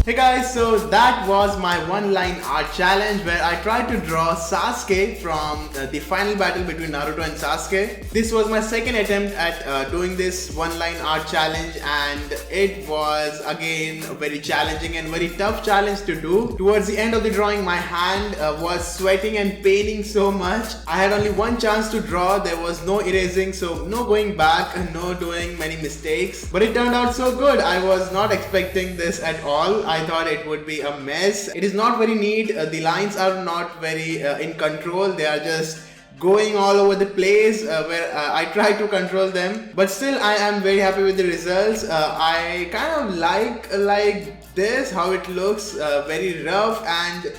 Hey guys, so that was my one-line art challenge where I tried to draw Sasuke from the final battle between Naruto and Sasuke. This was my second attempt at doing this one-line art challenge, and it was again a very challenging and very tough challenge to do. Towards the end of the drawing, my hand was sweating and paining so much. I had only one chance to draw. There was no erasing, so no going back, no doing many mistakes. But it turned out so good. I was not expecting this at all. I thought it would be a mess. It is not very neat. The lines are not very in control. They are just going all over the place where I try to control them. But still, I am very happy with the results. I kind of like this, how it looks, very rough and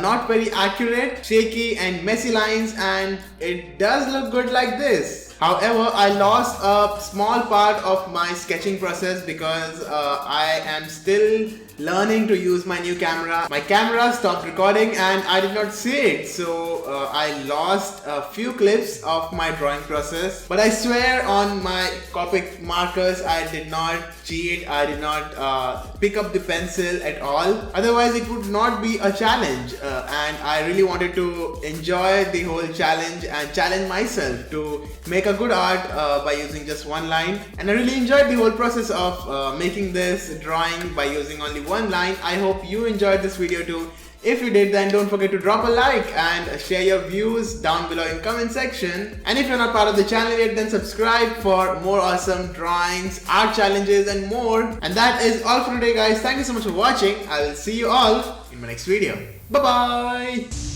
not very accurate, shaky and messy lines, and it does look good like this. However, I lost a small part of my sketching process because I am still learning to use my new camera. My camera stopped recording and I did not see it, so I lost a few clips of my drawing process. But I swear on my Copic markers, I did not cheat. I did not pick up the pencil at all. Otherwise, it would not be a challenge, and I really wanted to enjoy the whole challenge and challenge myself to make a good art by using just one line. And I really enjoyed the whole process of making this drawing by using only one line. I hope you enjoyed this video too. If you did, then don't forget to drop a like and share your views down below in comment section. And if you're not part of the channel yet, then subscribe for more awesome drawings, art challenges and more. And that is all for today, guys. Thank you so much for watching. I will see you all in my next video. Bye bye.